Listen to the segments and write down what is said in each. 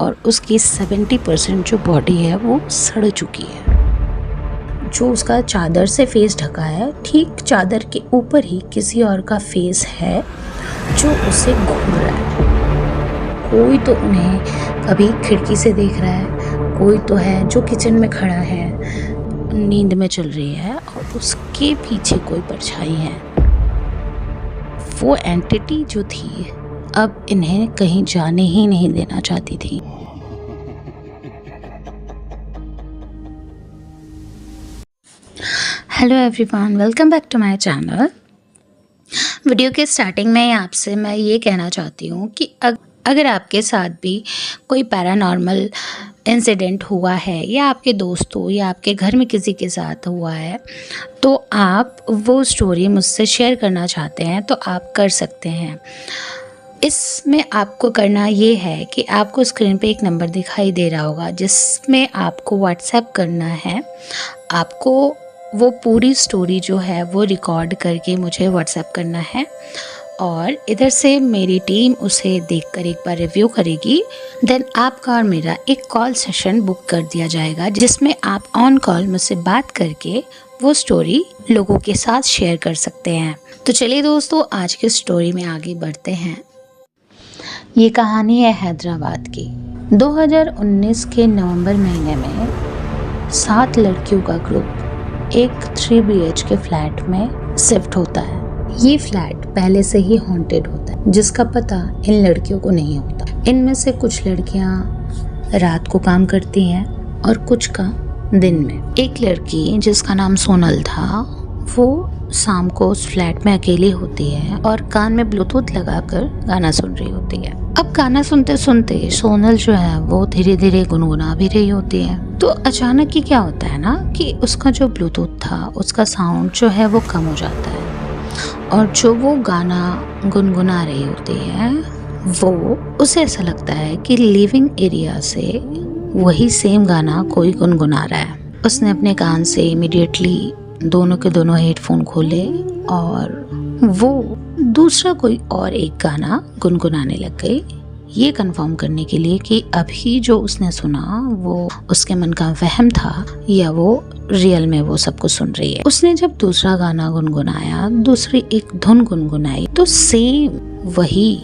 और उसकी 70% जो बॉडी है वो सड़ चुकी है। जो उसका चादर से फेस ढका है, ठीक चादर के ऊपर ही किसी और का फेस है जो उसे घूर रहा है। कोई तो उन्हें कभी खिड़की से देख रहा है, कोई तो है जो किचन में खड़ा है, नींद में चल रही है और उसके पीछे कोई परछाई है। वो एंटिटी जो थी अब इन्हें कहीं जाने ही नहीं देना चाहती थी। Hello everyone, welcome back to my channel. Video के स्टार्टिंग में आपसे मैं ये कहना चाहती हूँ कि अगर आपके साथ भी कोई पैरानॉर्मल इंसिडेंट हुआ है या आपके दोस्तों या आपके घर में किसी के साथ हुआ है, तो आप वो स्टोरी मुझसे शेयर करना चाहते हैं तो आप कर सकते हैं। इसमें आपको करना ये है कि आपको स्क्रीन पे एक नंबर दिखाई दे रहा होगा जिसमें आपको व्हाट्सएप करना है। आपको वो पूरी स्टोरी जो है वो रिकॉर्ड करके मुझे व्हाट्सएप करना है और इधर से मेरी टीम उसे देखकर एक बार रिव्यू करेगी। देन आपका और मेरा एक कॉल सेशन बुक कर दिया जाएगा जिसमें आप ऑन कॉल मुझसे बात करके वो स्टोरी लोगों के साथ शेयर कर सकते हैं। तो चलिए दोस्तों, आज की स्टोरी में आगे बढ़ते हैं। ये कहानी है हैदराबाद की। 2019 के नवंबर महीने में 7 लड़कियों का ग्रुप एक 3 BHK फ्लैट में शिफ्ट होता है। ये फ्लैट पहले से ही हॉन्टेड होता है जिसका पता इन लड़कियों को नहीं होता। इनमें से कुछ लड़कियां रात को काम करती हैं और कुछ का दिन में। एक लड़की जिसका नाम सोनल था, वो शाम को उस फ्लैट में अकेली होती है और कान में ब्लूटूथ लगाकर गाना सुन रही होती है। अब गाना सुनते सुनते सोनल जो है वो धीरे धीरे गुनगुना भी रही होती है। तो अचानक ही क्या होता है ना कि उसका जो ब्लूटूथ था उसका साउंड जो है वो कम हो जाता है और जो वो गाना गुनगुना रही होती है वो उसे ऐसा लगता है कि लिविंग एरिया से वही सेम गाना कोई गुनगुना रहा है। उसने अपने कान से इमीडिएटली दोनों के दोनों हेडफोन खोले और वो दूसरा कोई और एक गाना गुनगुनाने लग गई, ये कंफर्म करने के लिए कि अभी जो उसने सुना वो उसके मन का वहम था या वो रियल में वो सब कुछ सुन रही है। उसने जब दूसरा गाना गुनगुनाया, दूसरी एक धुन गुनगुनाई, तो सेम वही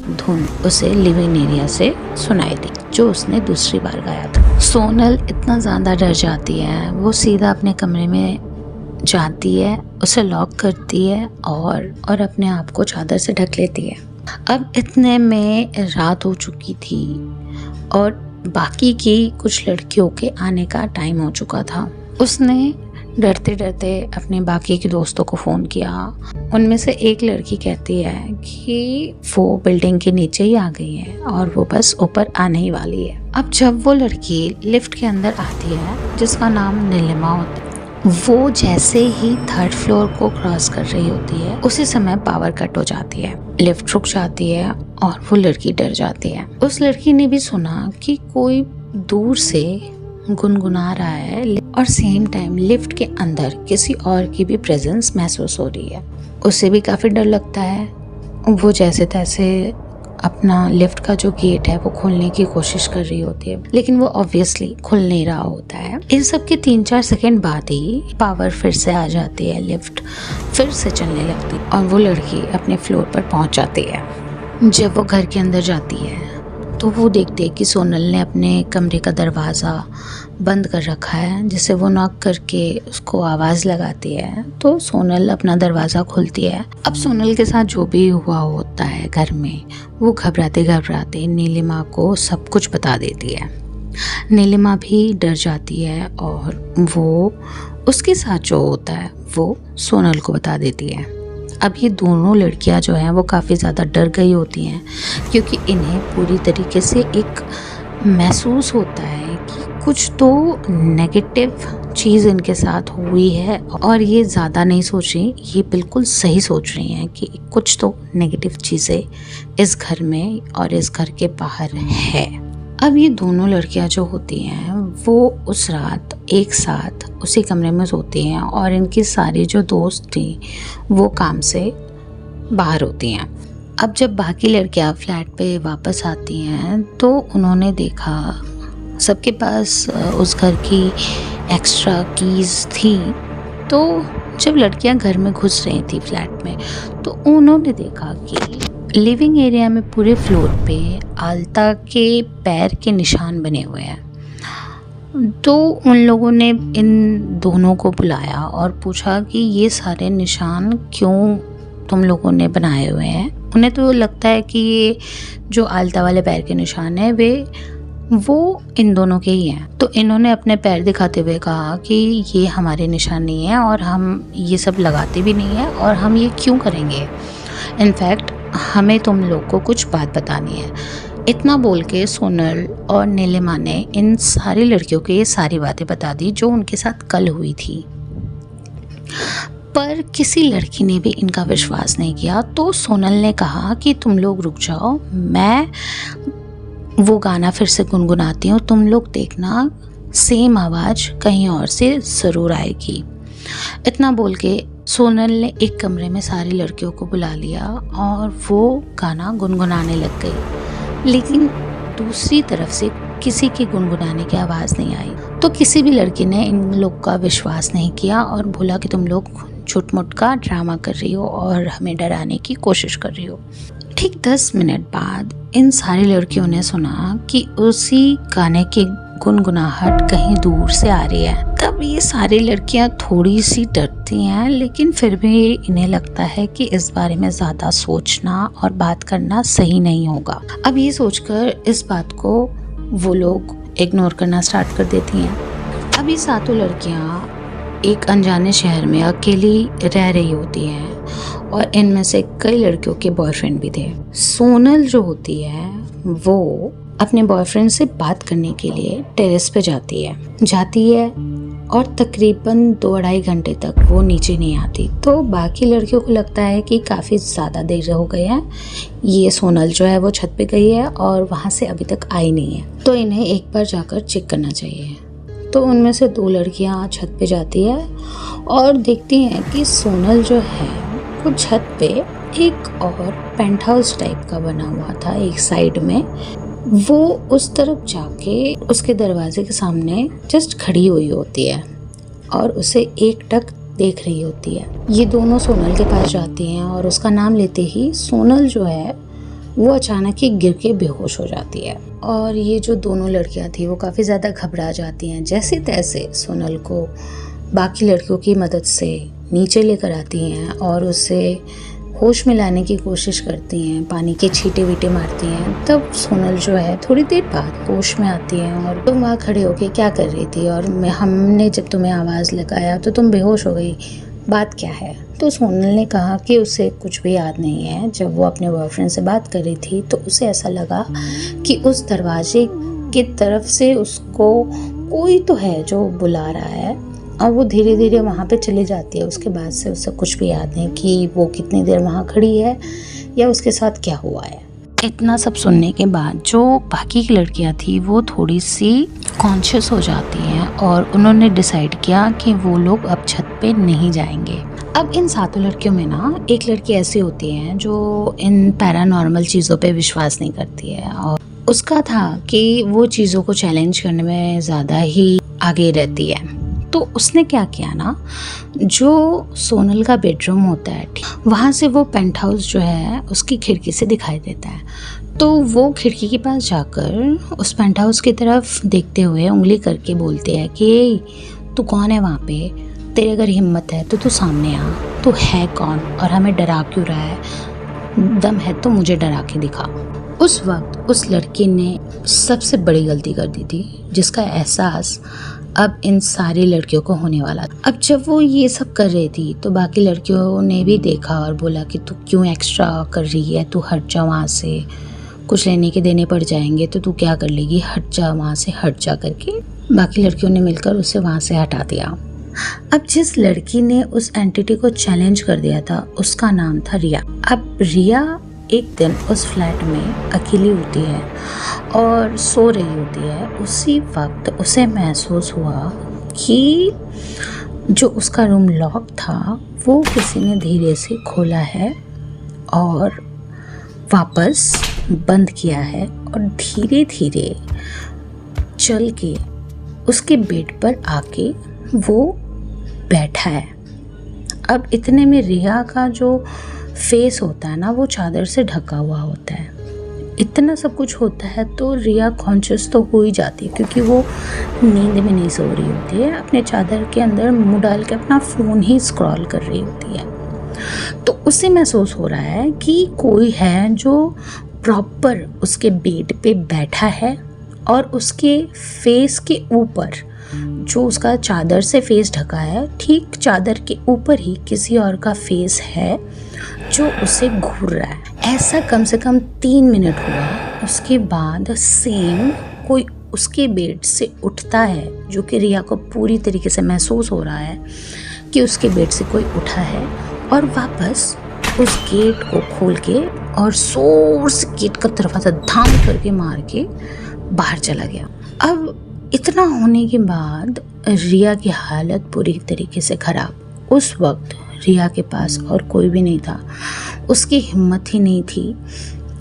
धुन उसे लिविंग एरिया से सुनाई दी जो उसने दूसरी बार गाया था। सोनल इतना ज़्यादा डर जाती है, वो सीधा अपने कमरे में जाती है, उसे लॉक करती है और अपने आप को चादर से ढक लेती है। अब इतने में रात हो चुकी थी और बाकी की कुछ लड़कियों के आने का टाइम हो चुका था। उसने डरते डरते अपने बाकी के दोस्तों को फ़ोन किया। उनमें से एक लड़की कहती है कि वो बिल्डिंग के नीचे ही आ गई है और वो बस ऊपर आने ही वाली है। अब जब वो लड़की लिफ्ट के अंदर आती है जिसका नाम नीलिमा होता है, वो जैसे ही 3rd फ्लोर को क्रॉस कर रही होती है उसी समय पावर कट हो जाती है। लिफ्ट रुक जाती है और वो लड़की डर जाती है। उस लड़की ने भी सुना कि कोई दूर से गुनगुना रहा है और सेम टाइम लिफ्ट के अंदर किसी और की भी प्रेजेंस महसूस हो रही है। उसे भी काफ़ी डर लगता है। वो जैसे तैसे अपना लिफ्ट का जो गेट है वो खोलने की कोशिश कर रही होती है, लेकिन वो ऑब्वियसली खुल नहीं रहा होता है। इन सब के 3-4 सेकंड बाद ही पावर फिर से आ जाती है, लिफ्ट फिर से चलने लगती और वो लड़की अपने फ्लोर पर पहुंच जाती है। जब वो घर के अंदर जाती है तो वो देखती है कि सोनल ने अपने कमरे का दरवाज़ा बंद कर रखा है, जिसे वो नॉक करके उसको आवाज़ लगाती है तो सोनल अपना दरवाज़ा खोलती है। अब सोनल के साथ जो भी हुआ होता है घर में, वो घबराते घबराते नीलिमा को सब कुछ बता देती है। नीलिमा भी डर जाती है और वो उसके साथ जो होता है वो सोनल को बता देती है। अब ये दोनों लड़कियां जो हैं वो काफ़ी ज़्यादा डर गई होती हैं क्योंकि इन्हें पूरी तरीके से एक महसूस होता है कि कुछ तो नेगेटिव चीज़ इनके साथ हुई है और ये ज़्यादा नहीं सोच रही, ये बिल्कुल सही सोच रही हैं कि कुछ तो नेगेटिव चीज़ें इस घर में और इस घर के बाहर है। अब ये दोनों लड़कियां जो होती हैं वो उस रात एक साथ उसी कमरे में सोती हैं और इनकी सारी जो दोस्त थी वो काम से बाहर होती हैं। अब जब बाकी लड़कियां फ्लैट पे वापस आती हैं तो उन्होंने देखा सबके पास उस घर की एक्स्ट्रा कीज़ थी। तो जब लड़कियां घर में घुस रही थी फ्लैट में, तो उन्होंने देखा कि लिविंग एरिया में पूरे फ्लोर पे आलता के पैर के निशान बने हुए हैं। तो उन लोगों ने इन दोनों को बुलाया और पूछा कि ये सारे निशान क्यों तुम लोगों ने बनाए हुए हैं। उन्हें तो लगता है कि ये जो आलता वाले पैर के निशान है वो इन दोनों के ही हैं। तो इन्होंने अपने पैर दिखाते हुए कहा कि ये हमारे निशान नहीं है और हम ये सब लगाते भी नहीं है और हम ये क्यों करेंगे। इनफैक्ट हमें तुम लोग को कुछ बात बतानी है। इतना बोल के सोनल और नीलिमा ने इन सारी लड़कियों को ये सारी बातें बता दी जो उनके साथ कल हुई थी। पर किसी लड़की ने भी इनका विश्वास नहीं किया। तो सोनल ने कहा कि तुम लोग रुक जाओ, मैं वो गाना फिर से गुनगुनाती हूँ, तुम लोग देखना सेम आवाज़ कहीं और से ज़रूर आएगी। इतना बोल के सोनल ने एक कमरे में सारी लड़कियों को बुला लिया और वो गाना गुनगुनाने लग गई। लेकिन दूसरी तरफ से किसी के गुनगुनाने की आवाज़ नहीं आई। तो किसी भी लड़की ने इन लोग का विश्वास नहीं किया और बोला कि तुम लोग छुटमुट का ड्रामा कर रही हो और हमें डराने की कोशिश कर रही हो। ठीक 10 मिनट बाद इन सारी लड़कियों ने सुना कि उसी गाने की गुनगुनाहट कहीं दूर से आ रही है। तब ये सारी लड़कियां थोड़ी सी डरती हैं, लेकिन फिर भी इन्हें लगता है कि इस बारे में ज़्यादा सोचना और बात करना सही नहीं होगा। अब ये सोचकर इस बात को वो लोग इग्नोर करना स्टार्ट कर देती हैं। अब ये सातों लड़कियां एक अनजाने शहर में अकेली रह रही होती हैं और इनमें से कई लड़कियों के बॉयफ्रेंड भी थे। सोनल जो होती है वो अपने बॉयफ्रेंड से बात करने के लिए टेरेस पे जाती है और तकरीबन 2-2.5 घंटे तक वो नीचे नहीं आती। तो बाकी लड़कियों को लगता है कि काफ़ी ज़्यादा देर हो गई है, ये सोनल जो है वो छत पे गई है और वहाँ से अभी तक आई नहीं है, तो इन्हें एक बार जाकर चेक करना चाहिए। तो उनमें से 2 लड़कियाँ छत पे जाती है और देखती हैं कि सोनल जो है वो छत पे एक और पेंट हाउस टाइप का बना हुआ था एक साइड में, वो उस तरफ जाके उसके दरवाजे के सामने जस्ट खड़ी हुई होती है और उसे एकटक देख रही होती है। ये दोनों सोनल के पास जाती हैं और उसका नाम लेते ही सोनल जो है वो अचानक ही गिर के बेहोश हो जाती है। और ये जो दोनों लड़कियां थी वो काफ़ी ज़्यादा घबरा जाती हैं। जैसे तैसे सोनल को बाकी लड़कियों की मदद से नीचे लेकर आती हैं और उसे होश में लाने की कोशिश करती हैं, पानी के छींटे वीटे मारती हैं। तब सोनल जो है थोड़ी देर बाद होश में आती हैं और तुम वहाँ खड़े होके क्या कर रही थी और हमने जब तुम्हें आवाज़ लगाया तो तुम बेहोश हो गई, बात क्या है। तो सोनल ने कहा कि उसे कुछ भी याद नहीं है। जब वो अपने बॉयफ्रेंड से बात कर रही थी तो उसे ऐसा लगा कि उस दरवाजे की तरफ से उसको कोई तो है जो बुला रहा है और वो धीरे धीरे वहाँ पे चली जाती है। उसके बाद से उसे कुछ भी याद नहीं कि वो कितनी देर वहाँ खड़ी है या उसके साथ क्या हुआ है। इतना सब सुनने के बाद जो बाकी की लड़कियाँ थी वो थोड़ी सी कॉन्शियस हो जाती हैं और उन्होंने डिसाइड किया कि वो लोग अब छत पे नहीं जाएंगे। अब इन सातों लड़कियों में ना एक लड़की ऐसी होती है जो इन पैरानॉर्मल चीज़ों पे विश्वास नहीं करती है और उसका था कि वो चीज़ों को चैलेंज करने में ज़्यादा ही आगे रहती है। तो उसने क्या किया ना, जो सोनल का बेडरूम होता है वहाँ से वो पेंट हाउस जो है उसकी खिड़की से दिखाई देता है। तो वो खिड़की के पास जाकर उस पेंट हाउस की तरफ देखते हुए उंगली करके बोलते हैं कि तू कौन है वहाँ पे, तेरे अगर हिम्मत है तो तू सामने आ, तू है कौन और हमें डरा क्यों रहा है, दम है तो मुझे डरा के दिखा। उस वक्त उस लड़की ने सबसे बड़ी गलती कर दी थी जिसका एहसास अब इन सारी लड़कियों को होने वाला था। अब जब वो ये सब कर रही थी तो बाकी लड़कियों ने भी देखा और बोला कि तू क्यों एक्स्ट्रा कर रही है, तू हट जा वहाँ से, कुछ लेने के देने पड़ जाएंगे तो तू क्या कर लेगी, हट जा वहाँ से, हट जा करके बाकी लड़कियों ने मिलकर उसे वहाँ से हटा दिया। अब जिस लड़की ने उस एंटिटी को चैलेंज कर दिया था उसका नाम था रिया। अब रिया एक दिन उस फ्लैट में अकेली होती है और सो रही होती है। उसी वक्त उसे महसूस हुआ कि जो उसका रूम लॉक था वो किसी ने धीरे से खोला है और वापस बंद किया है और धीरे धीरे चल के उसके बेड पर आके वो बैठा है। अब इतने में रिया का जो फेस होता है ना, वो चादर से ढका हुआ होता है। इतना सब कुछ होता है तो रिया कॉन्शियस तो हो ही जाती है, क्योंकि वो नींद में नहीं सो रही होती है, अपने चादर के अंदर मुंह डाल के अपना फ़ोन ही स्क्रॉल कर रही होती है। तो उसे महसूस हो रहा है कि कोई है जो प्रॉपर उसके बेड पे बैठा है और उसके फेस के ऊपर, जो उसका चादर से फेस ढका है, ठीक चादर के ऊपर ही किसी और का फेस है जो उसे घूर रहा है। ऐसा कम से कम 3 मिनट हुआ। उसके बाद सेम कोई उसके बेड से उठता है, जो कि रिया को पूरी तरीके से महसूस हो रहा है कि उसके बेड से कोई उठा है, और वापस उस गेट को खोल के और जोर से गेट का दरवाज़ा धाम करके मार के बाहर चला गया। अब इतना होने के बाद रिया की हालत पूरी तरीके से ख़राब। उस वक्त रिया के पास और कोई भी नहीं था। उसकी हिम्मत ही नहीं थी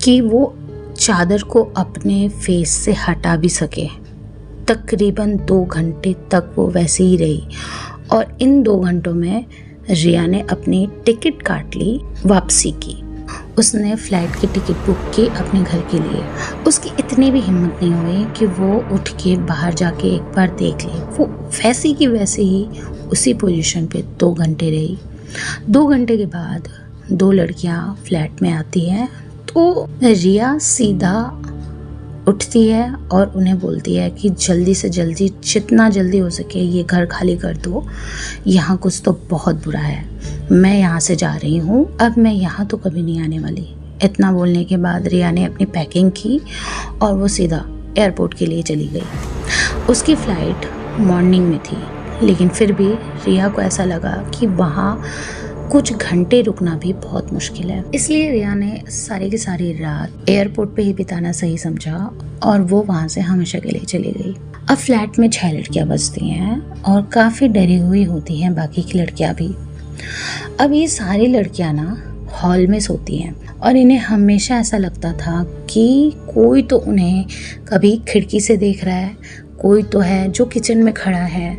कि वो चादर को अपने फेस से हटा भी सके। तकरीबन 2 घंटे तक वो वैसे ही रही, और इन 2 घंटों में रिया ने अपनी टिकट काट ली वापसी की। उसने फ़्लाइट की टिकट बुक की अपने घर के लिए। उसकी इतनी भी हिम्मत नहीं हुई कि वो उठ के बाहर जाके एक बार देख ले। वो वैसी की वैसे ही उसी पोजीशन पे 2 घंटे रही। 2 घंटे के बाद 2 लड़कियां फ्लैट में आती हैं, तो रिया सीधा उठती है और उन्हें बोलती है कि जल्दी से जल्दी, जितना जल्दी हो सके ये घर खाली कर दो, यहाँ कुछ तो बहुत बुरा है, मैं यहाँ से जा रही हूँ, अब मैं यहाँ तो कभी नहीं आने वाली। इतना बोलने के बाद रिया ने अपनी पैकिंग की और वो सीधा एयरपोर्ट के लिए चली गई। उसकी फ़्लाइट मॉर्निंग में थी, लेकिन फिर भी रिया को ऐसा लगा कि वहाँ कुछ घंटे रुकना भी बहुत मुश्किल है, इसलिए रिया ने सारी की सारी रात एयरपोर्ट पे ही बिताना सही समझा और वो वहाँ से हमेशा के लिए चली गई। अब फ्लैट में 6 लड़कियाँ बसती हैं और काफ़ी डरी हुई होती हैं बाकी की लड़कियाँ भी। अब ये सारी लड़कियाँ ना हॉल में सोती हैं और इन्हें हमेशा ऐसा लगता था कि कोई तो उन्हें कभी खिड़की से देख रहा है, कोई तो है जो किचन में खड़ा है,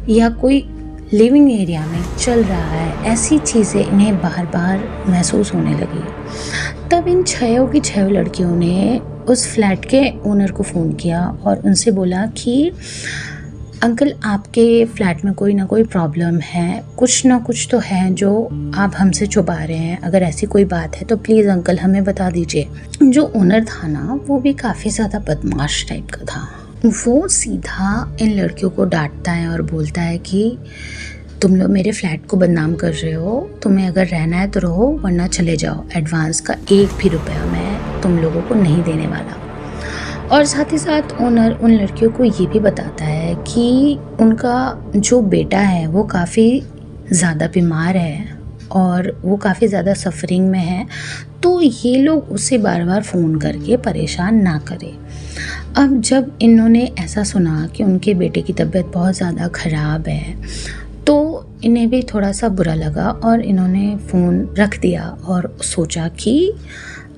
या कोई लिविंग एरिया में चल रहा है। ऐसी चीज़ें इन्हें बार बार महसूस होने लगी। तब इन 6 की 6 लड़कियों ने उस फ्लैट के ओनर को फ़ोन किया और उनसे बोला कि अंकल, आपके फ्लैट में कोई ना कोई प्रॉब्लम है, कुछ ना कुछ तो है जो आप हमसे छुपा रहे हैं। अगर ऐसी कोई बात है तो प्लीज़ अंकल हमें बता दीजिए। जो ओनर था ना, वो भी काफ़ी ज़्यादा बदमाश टाइप का था। वो सीधा इन लड़कियों को डांटता है और बोलता है कि तुम लोग मेरे फ्लैट को बदनाम कर रहे हो, तुम्हें अगर रहना है तो रहो, वरना चले जाओ। एडवांस का 1 भी रुपया मैं तुम लोगों को नहीं देने वाला। और साथ ही साथ ओनर उन लड़कियों को ये भी बताता है कि उनका जो बेटा है वो काफ़ी ज़्यादा बीमार है और वो काफ़ी ज़्यादा सफरिंग में है, तो ये लोग उसे बार बार फ़ोन करके परेशान ना करें। अब जब इन्होंने ऐसा सुना कि उनके बेटे की तबीयत बहुत ज़्यादा ख़राब है, तो इन्हें भी थोड़ा सा बुरा लगा और इन्होंने फ़ोन रख दिया और सोचा कि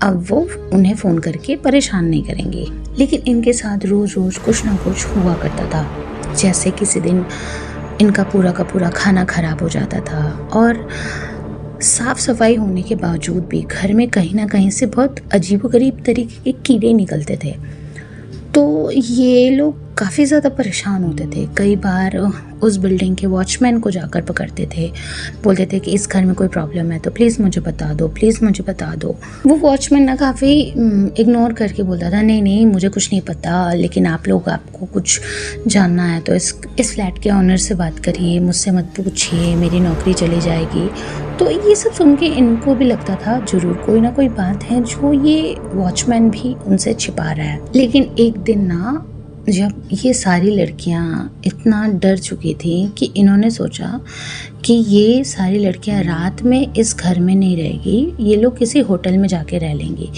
अब वो उन्हें फ़ोन करके परेशान नहीं करेंगे। लेकिन इनके साथ रोज़ रोज़ कुछ ना कुछ हुआ करता था। जैसे किसी दिन इनका पूरा का पूरा खाना ख़राब हो जाता था और साफ़ सफाई होने के बावजूद भी घर में कहीं ना कहीं से बहुत अजीबोगरीब तरीके के कीड़े निकलते थे। तो ये लोग काफ़ी ज़्यादा परेशान होते थे। कई बार उस बिल्डिंग के वॉचमैन को जाकर पकड़ते थे, बोलते थे कि इस घर में कोई प्रॉब्लम है तो प्लीज़ मुझे बता दो, प्लीज़ मुझे बता दो। वो वॉचमैन ना काफ़ी इग्नोर करके बोलता था, नहीं नहीं मुझे कुछ नहीं पता, लेकिन आपको कुछ जानना है तो इस फ्लैट के ऑनर से बात करिए, मुझसे मत पूछिए, मेरी नौकरी चली जाएगी। तो ये सब सुन के इनको भी लगता था ज़रूर कोई ना कोई बात है जो ये वॉचमैन भी उनसे छिपा रहा है। लेकिन एक दिन ना, जब ये सारी लड़कियां इतना डर चुकी थी कि इन्होंने सोचा कि ये सारी लड़कियां रात में इस घर में नहीं रहेगी, ये लोग किसी होटल में जाके रह लेंगी,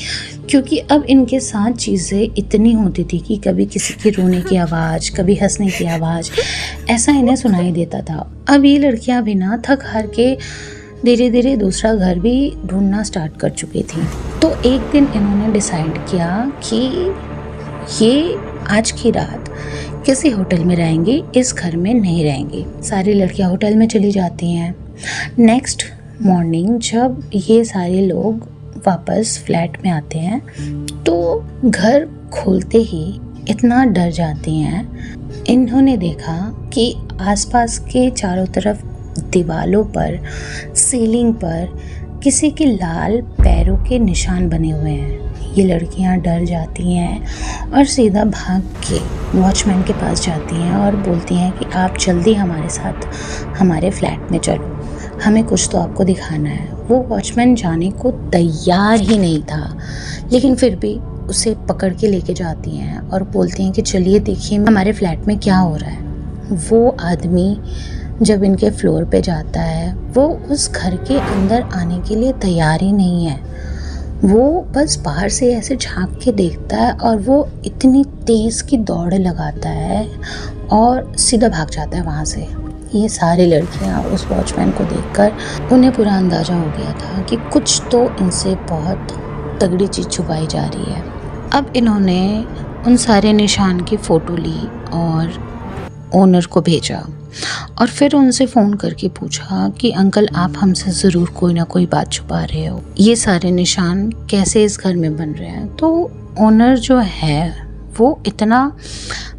क्योंकि अब इनके साथ चीज़ें इतनी होती थी कि कभी किसी की रोने की आवाज़, कभी हंसने की आवाज़, ऐसा इन्हें सुनाई देता था। अब ये लड़कियां भी ना थक हार के धीरे धीरे दूसरा घर भी ढूंढना स्टार्ट कर चुकी थी। तो एक दिन इन्होंने डिसाइड किया कि ये आज की रात किसी होटल में रहेंगी, इस घर में नहीं रहेंगी। सारी लड़कियां होटल में चली जाती हैं। नेक्स्ट मॉर्निंग जब ये सारे लोग वापस फ्लैट में आते हैं तो घर खोलते ही इतना डर जाती हैं। इन्होंने देखा कि आसपास के चारों तरफ दीवालों पर, सीलिंग पर किसी के लाल पैरों के निशान बने हुए हैं। ये लड़कियां डर जाती हैं और सीधा भाग के वॉचमैन के पास जाती हैं और बोलती हैं कि आप जल्दी हमारे साथ हमारे फ्लैट में चलो, हमें कुछ तो आपको दिखाना है। वो वॉचमैन जाने को तैयार ही नहीं था, लेकिन फिर भी उसे पकड़ के लेके जाती हैं और बोलती हैं कि चलिए देखिए हमारे फ्लैट में क्या हो रहा है। वो आदमी जब इनके फ्लोर पे जाता है वो उस घर के अंदर आने के लिए तैयार ही नहीं है। वो बस बाहर से ऐसे झांक के देखता है और वो इतनी तेज़ की दौड़ लगाता है और सीधा भाग जाता है वहाँ से। ये सारी लड़कियाँ उस वॉचमैन को देखकर उन्हें पूरा अंदाज़ा हो गया था कि कुछ तो इनसे बहुत तगड़ी चीज़ छुपाई जा रही है। अब इन्होंने उन सारे निशान की फ़ोटो ली और ओनर को भेजा और फिर उनसे फ़ोन करके पूछा कि अंकल आप हमसे ज़रूर कोई ना कोई बात छुपा रहे हो, ये सारे निशान कैसे इस घर में बन रहे हैं। तो ओनर जो है वो इतना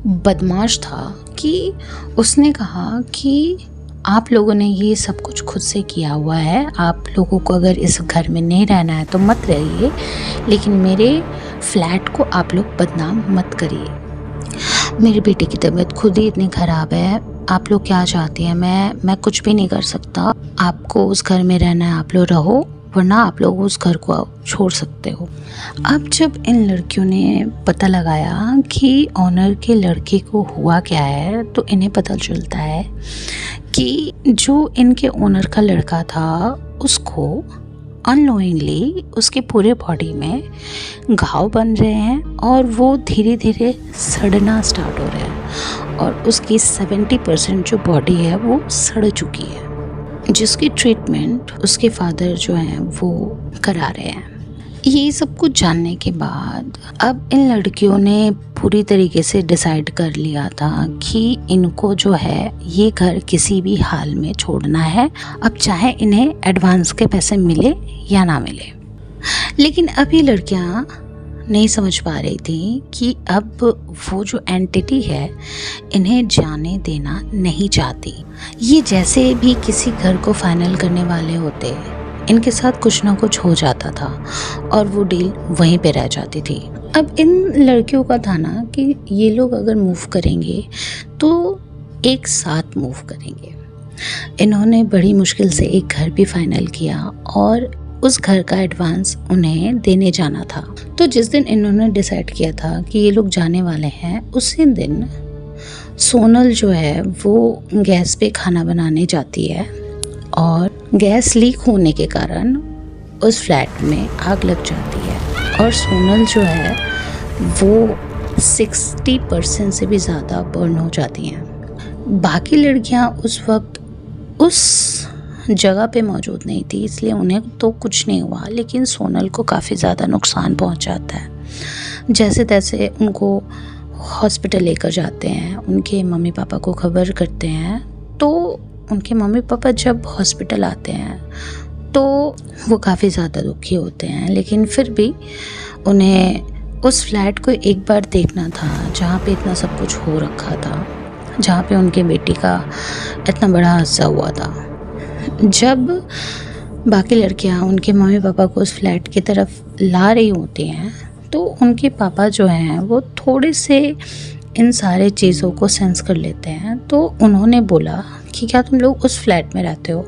बदमाश था कि उसने कहा कि आप लोगों ने ये सब कुछ खुद से किया हुआ है, आप लोगों को अगर इस घर में नहीं रहना है तो मत रहिए, लेकिन मेरे फ्लैट को आप लोग बदनाम मत करिए। मेरी बेटी की तबीयत खुद ही इतनी ख़राब है, आप लोग क्या चाहती हैं, मैं कुछ भी नहीं कर सकता। आपको उस घर में रहना है आप लोग रहो, वरना आप लोग उस घर को छोड़ सकते हो। अब जब इन लड़कियों ने पता लगाया कि ऑनर के लड़के को हुआ क्या है तो इन्हें पता चलता है कि जो इनके ओनर का लड़का था उसको अननोइंगली उसके पूरे बॉडी में घाव बन रहे हैं और वो धीरे धीरे सड़ना स्टार्ट हो रहा है और उसकी 70% जो बॉडी है वो सड़ चुकी है, जिसकी ट्रीटमेंट उसके फादर जो हैं वो करा रहे हैं। ये सब कुछ जानने के बाद अब इन लड़कियों ने पूरी तरीके से डिसाइड कर लिया था कि इनको जो है ये घर किसी भी हाल में छोड़ना है, अब चाहे इन्हें एडवांस के पैसे मिले या ना मिले। लेकिन अब ये लड़कियां नहीं समझ पा रही थी कि अब वो जो एंटिटी है इन्हें जाने देना नहीं चाहती। ये जैसे भी किसी घर को फाइनल करने वाले होते, इनके साथ कुछ ना कुछ हो जाता था और वो डील वहीं पे रह जाती थी। अब इन लड़कियों का था ना कि ये लोग अगर मूव करेंगे तो एक साथ मूव करेंगे। इन्होंने बड़ी मुश्किल से एक घर भी फाइनल किया और उस घर का एडवांस उन्हें देने जाना था। तो जिस दिन इन्होंने डिसाइड किया था कि ये लोग जाने वाले हैं, उसी दिन सोनल जो है वो गैस पे खाना बनाने जाती है और गैस लीक होने के कारण उस फ्लैट में आग लग जाती है और सोनल जो है वो 60% से भी ज़्यादा बर्न हो जाती हैं। बाकी लड़कियां उस वक्त उस जगह पे मौजूद नहीं थी, इसलिए उन्हें तो कुछ नहीं हुआ, लेकिन सोनल को काफ़ी ज़्यादा नुकसान पहुंच जाता है। जैसे तैसे उनको हॉस्पिटल लेकर जाते हैं, उनके मम्मी पापा को खबर करते हैं। तो उनके मम्मी पापा जब हॉस्पिटल आते हैं तो वो काफ़ी ज़्यादा दुखी होते हैं, लेकिन फिर भी उन्हें उस फ्लैट को एक बार देखना था जहाँ पे इतना सब कुछ हो रखा था, जहाँ पे उनके बेटी का इतना बड़ा हादसा हुआ था। जब बाकी लड़कियाँ उनके मम्मी पापा को उस फ्लैट की तरफ ला रही होती हैं तो उनके पापा जो हैं वो थोड़े से इन सारे चीज़ों को सेंस कर लेते हैं। तो उन्होंने बोला कि क्या तुम लोग उस फ्लैट में रहते हो?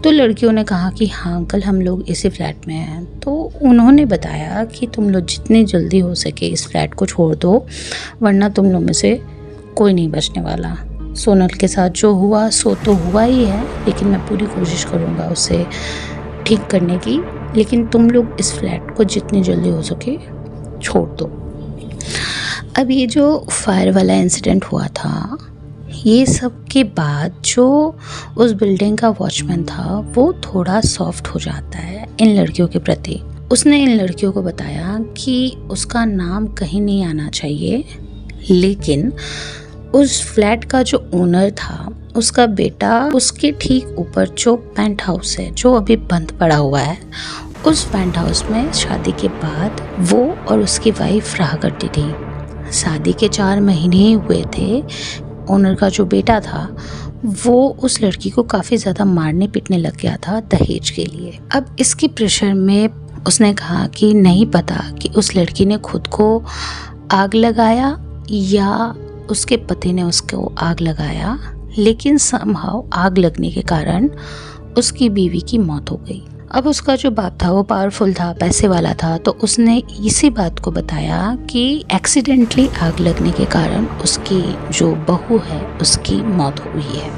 तो लड़कियों ने कहा कि हाँ अंकल, हम लोग इसी फ्लैट में हैं। तो उन्होंने बताया कि तुम लोग जितनी जल्दी हो सके इस फ्लैट को छोड़ दो, वरना तुम लोग में से कोई नहीं बचने वाला। सोनल के साथ जो हुआ सो तो हुआ ही है, लेकिन मैं पूरी कोशिश करूँगा उसे ठीक करने की, लेकिन तुम लोग इस फ्लैट को जितनी जल्दी हो सके छोड़ दो। अब ये जो फायर वाला इंसिडेंट हुआ था ये सब के बाद जो उस बिल्डिंग का वॉचमैन था वो थोड़ा सॉफ्ट हो जाता है इन लड़कियों के प्रति। उसने इन लड़कियों को बताया कि उसका नाम कहीं नहीं आना चाहिए, लेकिन उस फ्लैट का जो ओनर था उसका बेटा उसके ठीक ऊपर जो पेंट हाउस है जो अभी बंद पड़ा हुआ है, उस पेंट हाउस में शादी के बाद वो और उसकी वाइफ रहा करती थी। शादी के 4 महीने ही हुए थे। ओनर का जो बेटा था वो उस लड़की को काफ़ी ज़्यादा मारने पीटने लग गया था दहेज के लिए। अब इसकी प्रेशर में उसने कहा कि नहीं पता कि उस लड़की ने खुद को आग लगाया या उसके पति ने उसको आग लगाया, लेकिन समहाउ आग लगने के कारण उसकी बीवी की मौत हो गई। अब उसका जो बाप था वो पावरफुल था, पैसे वाला था, तो उसने इसी बात को बताया कि एक्सीडेंटली आग लगने के कारण उसकी जो बहू है उसकी मौत हुई है।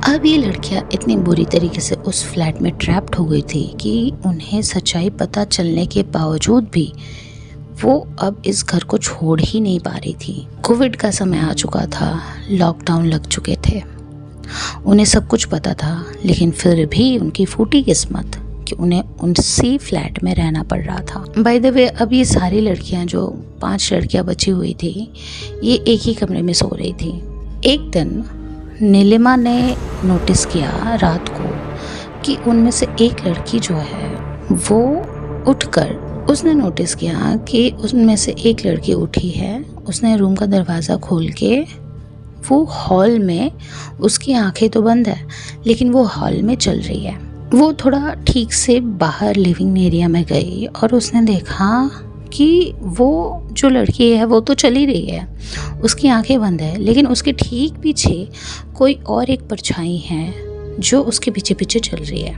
अब ये लड़कियां इतनी बुरी तरीके से उस फ्लैट में ट्रैप्ड हो गई थी कि उन्हें सच्चाई पता चलने के बावजूद भी वो अब इस घर को छोड़ ही नहीं पा रही थी। कोविड का समय आ चुका था, लॉकडाउन लग चुके थे, उन्हें सब कुछ पता था, लेकिन फिर भी उनकी फूटी किस्मत कि उन्हें उसी फ्लैट में रहना पड़ रहा था। बाय द वे, अब ये सारी लड़कियां, जो 5 लड़कियां बची हुई थी, ये एक ही कमरे में सो रही थी। एक दिन नीलिमा ने नोटिस किया रात को कि उनमें से एक लड़की जो है वो उठकर, उसने नोटिस किया कि उनमें से एक लड़की उठी है। उसने रूम का दरवाज़ा खोल के वो हॉल में, उसकी आंखें तो बंद है लेकिन वो हॉल में चल रही है। वो थोड़ा ठीक से बाहर लिविंग एरिया में गई और उसने देखा कि वो जो लड़की है वो तो चली रही है, उसकी आंखें बंद है, लेकिन उसके ठीक पीछे कोई और एक परछाई है जो उसके पीछे पीछे चल रही है।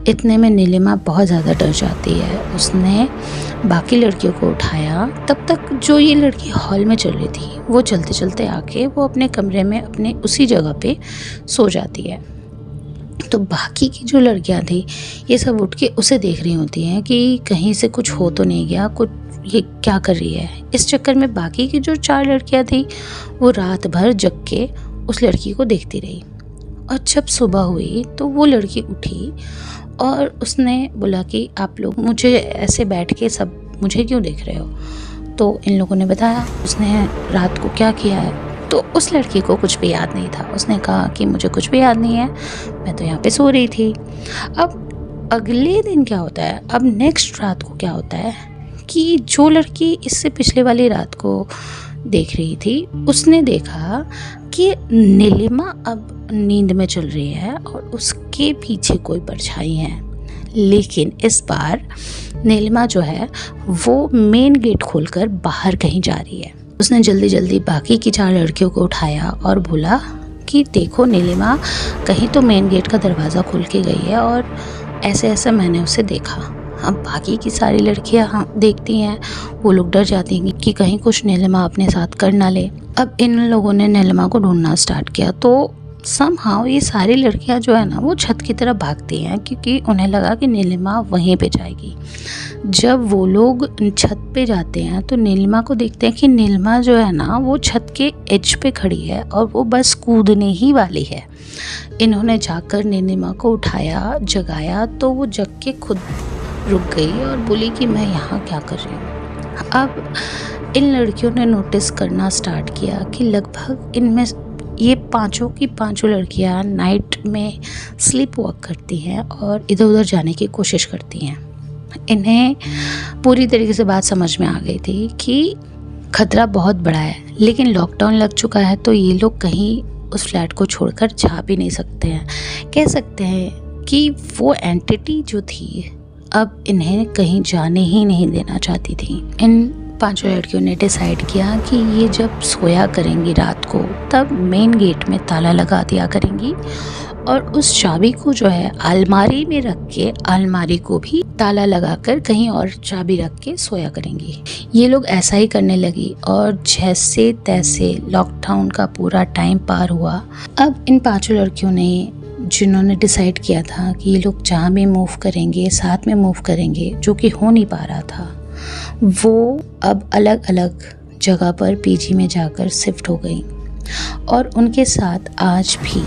इतने में नीलिमा बहुत ज़्यादा डर जाती है। उसने बाकी लड़कियों को उठाया। तब तक जो ये लड़की हॉल में चल रही थी वो चलते चलते आके वो अपने कमरे में अपने उसी जगह पे सो जाती है। तो बाकी की जो लड़कियां थी ये सब उठ के उसे देख रही होती हैं कि कहीं से कुछ हो तो नहीं गया, कुछ ये क्या कर रही है। इस चक्कर में बाकी की जो 4 लड़कियां थी वो रात भर जग के उस लड़की को देखती रही। और जब सुबह हुई तो वो लड़की उठी और उसने बोला कि आप लोग मुझे ऐसे बैठ के सब मुझे क्यों देख रहे हो। तो इन लोगों ने बताया उसने रात को क्या किया है। तो उस लड़की को कुछ भी याद नहीं था। उसने कहा कि मुझे कुछ भी याद नहीं है, मैं तो यहाँ पे सो रही थी। अब अगले दिन क्या होता है, अब नेक्स्ट रात को क्या होता है कि जो लड़की इससे पिछले वाली रात को देख रही थी उसने देखा कि नीलिमा अब नींद में चल रही है और उसके पीछे कोई परछाई है। लेकिन इस बार नीलिमा जो है वो मेन गेट खोलकर बाहर कहीं जा रही है। उसने जल्दी जल्दी बाकी की 4 लड़कियों को उठाया और बोला कि देखो नीलिमा कहीं तो मेन गेट का दरवाज़ा खोल के गई है और ऐसे ऐसे मैंने उसे देखा। अब बाकी की सारी लड़कियां देखती हैं, वो लोग डर जाती हैं कि कहीं कुछ नीलिमा अपने साथ कर ना ले। अब इन लोगों ने नीलिमा को ढूंढना स्टार्ट किया तो समहाउ ये सारी लड़कियां जो है ना वो छत की तरफ भागती हैं क्योंकि उन्हें लगा कि नीलिमा वहीं पे जाएगी। जब वो लोग छत पे जाते हैं तो नीलिमा को देखते हैं कि नीलिमा जो है ना वो छत के एज पे खड़ी है और वो बस कूदने ही वाली है। इन्होंने जाकर नीलिमा को उठाया, जगाया, तो वो जग के खुद रुक गई और बोली कि मैं यहाँ क्या कर रही हूँ। अब इन लड़कियों ने नोटिस करना स्टार्ट किया कि लगभग इनमें ये 5 की 5 लड़कियाँ नाइट में स्लीप वॉक करती हैं और इधर उधर जाने की कोशिश करती हैं। इन्हें पूरी तरीके से बात समझ में आ गई थी कि खतरा बहुत बड़ा है, लेकिन लॉकडाउन लग चुका है तो ये लोग कहीं उस फ्लैट को छोड़कर जा भी नहीं सकते हैं। कह सकते हैं कि वो एंटिटी जो थी अब इन्हें कहीं जाने ही नहीं देना चाहती थी। इन 5 लड़कियों ने डिसाइड किया कि ये जब सोया करेंगी रात को तब मेन गेट में ताला लगा दिया करेंगी और उस चाबी को जो है अलमारी में रख के अलमारी को भी ताला लगाकर कहीं और चाबी रख के सोया करेंगी। ये लोग ऐसा ही करने लगी और जैसे तैसे लॉकडाउन का पूरा टाइम पार हुआ। अब इन 5 लड़कियों ने, जिन्होंने डिसाइड किया था कि ये लोग जहाँ भी मूव करेंगे साथ में मूव करेंगे, जो कि हो नहीं पा रहा था, वो अब अलग अलग जगह पर पीजी में जाकर शिफ्ट हो गई। और उनके साथ आज भी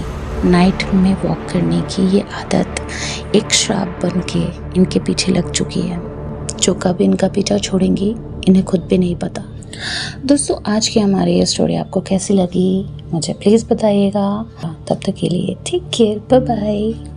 नाइट में वॉक करने की ये आदत एक श्राप बन के इनके पीछे लग चुकी है, जो कब इनका पीछा छोड़ेंगी इन्हें खुद भी नहीं पता। दोस्तों, आज की हमारी ये स्टोरी आपको कैसी लगी मुझे प्लीज़ बताइएगा। तब तक के लिए टेक केयर, बाय बाय।